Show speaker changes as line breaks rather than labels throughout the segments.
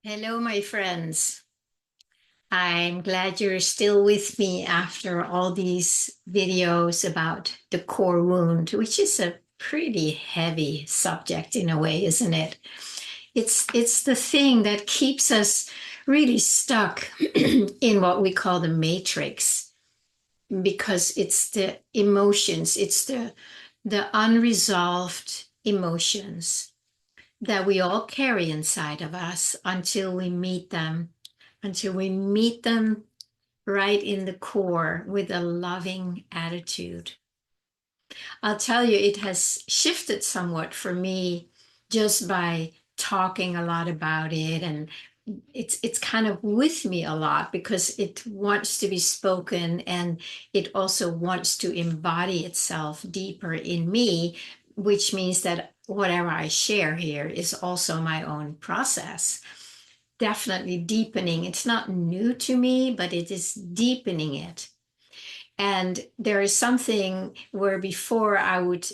Hello, my friends. I'm glad you're still with me after all these videos about the core wound, which is a pretty heavy subject in a way, isn't it? It's the thing that keeps us really stuck in what we call the matrix because it's the emotions, it's the unresolved emotions that we all carry inside of us until we meet them right in the core with a loving attitude. I'll tell you, it has shifted somewhat for me just by talking a lot about it, and it's kind of with me a lot because it wants to be spoken, and it also wants to embody itself deeper in me, which means that whatever I share here is also my own process. Definitely deepening. It's not new to me, but it is deepening it. And there is something where before I would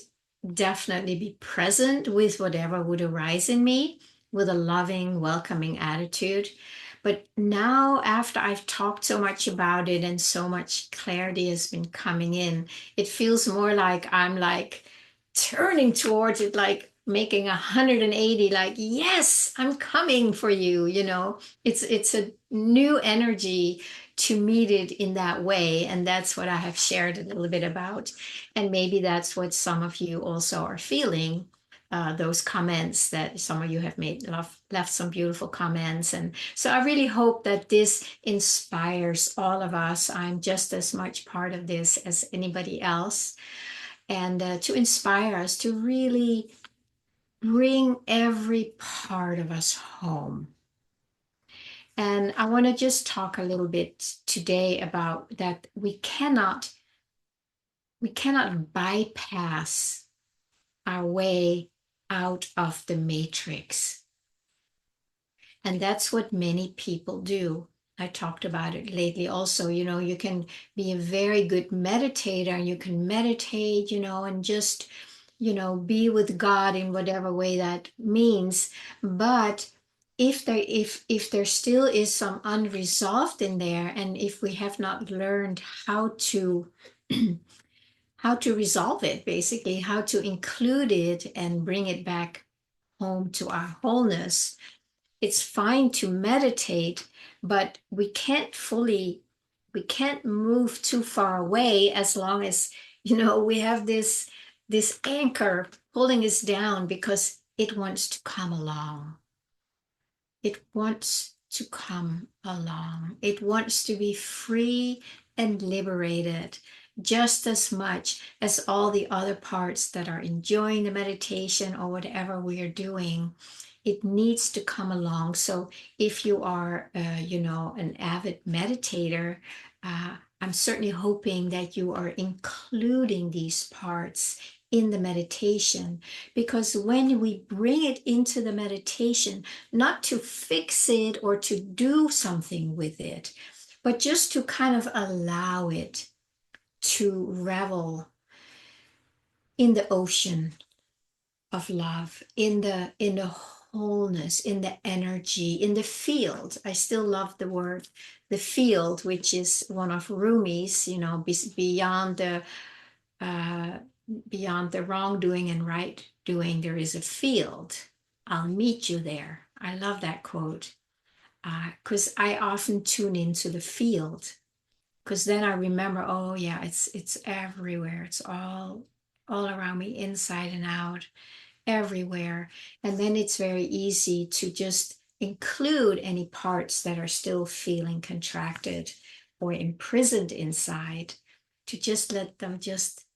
definitely be present with whatever would arise in me with a loving, welcoming attitude. But now, after I've talked so much about it and so much clarity has been coming in, it feels more like I'm like turning towards it, like making 180, like, yes, I'm coming for you, It's a new energy to meet it in that way. And that's what I have shared a little bit about. And maybe that's what some of you also are feeling. Those comments that some of you have made, left some beautiful comments. And so I really hope that this inspires all of us. I'm just as much part of this as anybody else. And to inspire us to really bring every part of us home. And I want to just talk a little bit today about that we cannot bypass our way out of the matrix. And that's what many people do. I talked about it lately also. You can be a very good meditator, you can meditate, and just, be with God in whatever way that means. But if there still is some unresolved in there, and if we have not learned how to how to resolve it, basically, how to include it and bring it back home to our wholeness, it's fine to meditate, but we can't move too far away as long as, we have this anchor pulling us down because it wants to come along. It wants to come along. It wants to be free and liberated just as much as all the other parts that are enjoying the meditation or whatever we are doing. It needs to come along. So if you are, an avid meditator, I'm certainly hoping that you are including these parts in the meditation, because when we bring it into the meditation, not to fix it or to do something with it, but just to kind of allow it to revel in the ocean of love, in the wholeness, in the energy, in the field. I still love the word the field, which is one of Rumi's, beyond the uh, beyond the wrongdoing and right doing, there is a field. I'll meet you there. I love that quote because I often tune into the field, because then I remember, oh yeah, it's everywhere. It's all around me, inside and out, everywhere. And then it's very easy to just include any parts that are still feeling contracted or imprisoned inside, to just let them just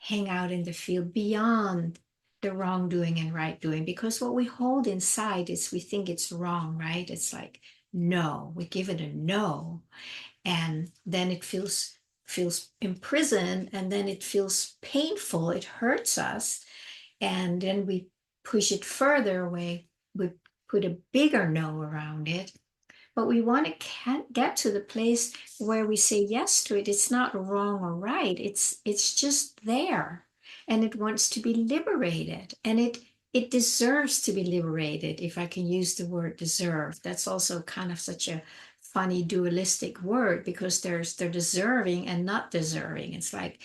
hang out in the field beyond the wrongdoing and right doing. Because what we hold inside is we think it's wrong, right? It's like, no, we give it a no. And then it feels imprisoned, and then it feels painful. It hurts us. And then we push it further away. We put a bigger no around it. But we want to get to the place where we say yes to it. It's not wrong or right. It's just there, and it wants to be liberated. And it deserves to be liberated, if I can use the word deserve. That's also kind of such a funny dualistic word, because they're deserving and not deserving. It's like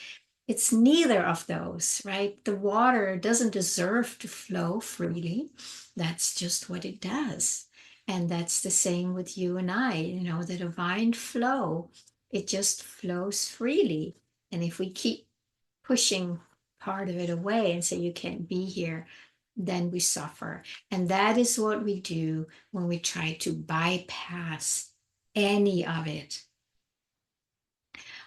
it's neither of those, right? The water doesn't deserve to flow freely. That's just what it does. And that's the same with you and I, the divine flow, it just flows freely. And if we keep pushing part of it away and say, you can't be here, then we suffer. And that is what we do when we try to bypass any of it.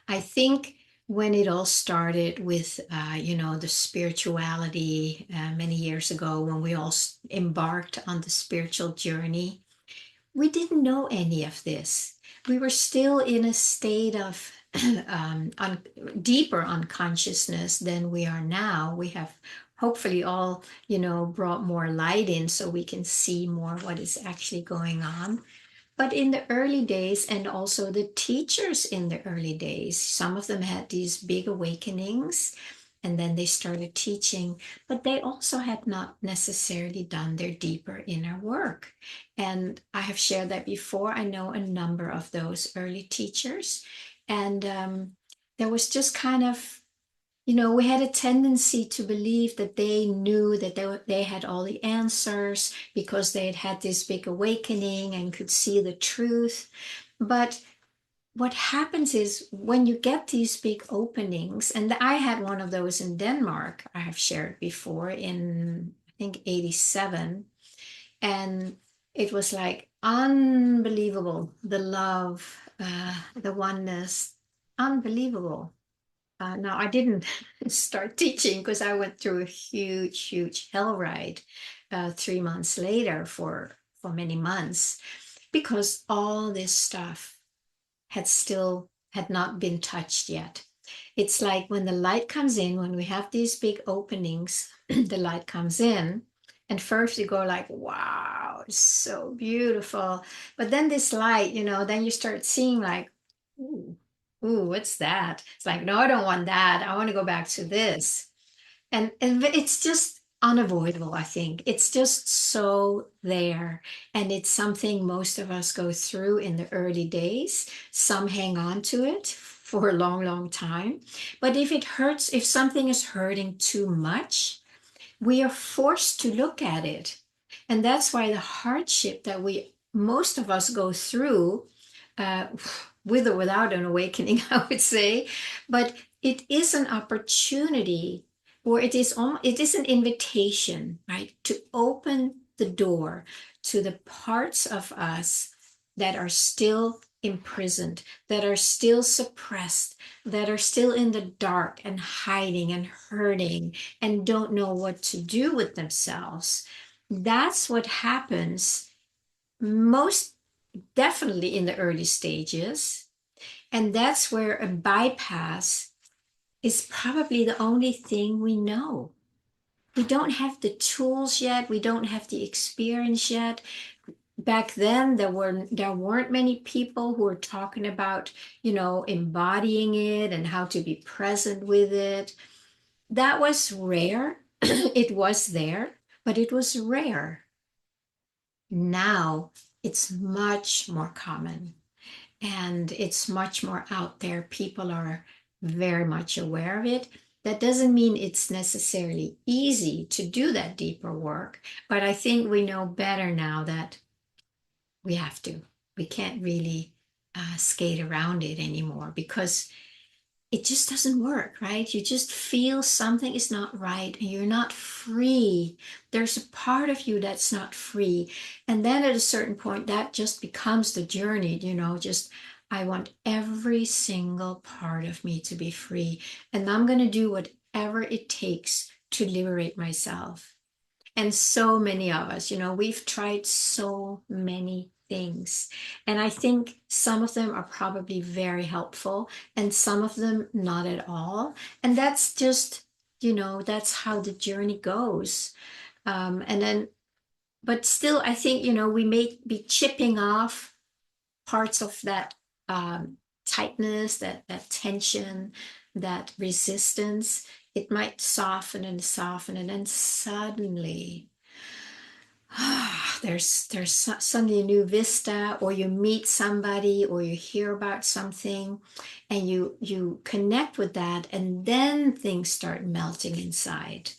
I think when it all started with, the spirituality many years ago, when we all embarked on the spiritual journey, we didn't know any of this. We were still in a state of deeper unconsciousness than we are now. We have hopefully all, brought more light in so we can see more what is actually going on. But in the early days, and also the teachers in the early days, some of them had these big awakenings and then they started teaching, but they also had not necessarily done their deeper inner work. And I have shared that before. I know a number of those early teachers, and there was just kind of, we had a tendency to believe that they knew that they had all the answers because they had had this big awakening and could see the truth. But what happens is when you get these big openings, and I had one of those in Denmark, I have shared before, in I think 87, and it was like unbelievable, the love, the oneness, unbelievable. Now, I didn't start teaching because I went through a huge, huge hell ride 3 months later for many months, because all this stuff had not been touched yet. It's like when the light comes in, when we have these big openings, the light comes in, and first you go like, wow, it's so beautiful. But then this light, then you start seeing like, ooh, ooh, what's that? It's like, no, I don't want that. I want to go back to this. And it's just unavoidable. I think it's just so there, and it's something most of us go through in the early days. Some hang on to it for a long, long time, but if something is hurting too much, we are forced to look at it. And that's why the hardship that most of us go through, uh, with or without an awakening, I would say, but it is an opportunity, or it is an invitation, right, to open the door to the parts of us that are still imprisoned, that are still suppressed, that are still in the dark and hiding and hurting and don't know what to do with themselves. That's what happens most definitely in the early stages. And that's where a bypass is probably the only thing we know. We don't have the tools yet. We don't have the experience yet. Back then, there weren't many people who were talking about, embodying it and how to be present with it. That was rare. It was there, but it was rare. Now it's much more common and it's much more out there. People are very much aware of it. That doesn't mean it's necessarily easy to do that deeper work, but I think we know better now that we have to. We can't really skate around it anymore, because it just doesn't work, right? You just feel something is not right and you're not free. There's a part of you that's not free. And then at a certain point, that just becomes the journey, just I want every single part of me to be free. And I'm going to do whatever it takes to liberate myself. And so many of us, we've tried so many things. And I think some of them are probably very helpful and some of them not at all. And that's just, that's how the journey goes. And then, but still, I think, we may be chipping off parts of that tightness, that tension, that resistance. It might soften and soften, and then suddenly there's suddenly a new vista, or you meet somebody, or you hear about something, and you connect with that, and then things start melting inside.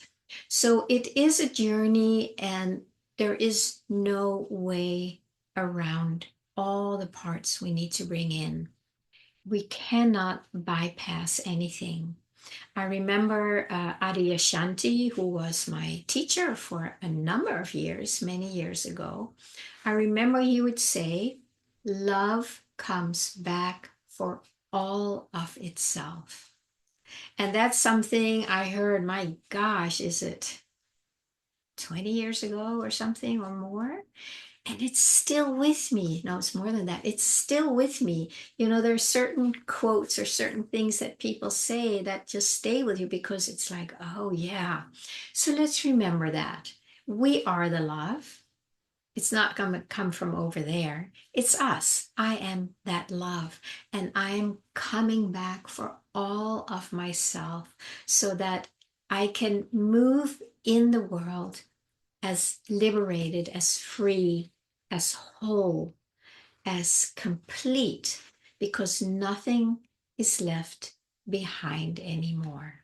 So it is a journey, and there is no way around all the parts we need to bring in. We cannot bypass anything. I remember Adyashanti, who was my teacher for a number of years, many years ago. I remember he would say, love comes back for all of itself. And that's something I heard, my gosh, is it 20 years ago or something or more? And it's still with me. No, it's more than that. It's still with me. You know, there's certain quotes or certain things that people say that just stay with you because it's like, oh, yeah. So let's remember that. We are the love. It's not going to come from over there. It's us. I am that love. And I am coming back for all of myself so that I can move in the world as liberated, as free, as whole, as complete, because nothing is left behind anymore.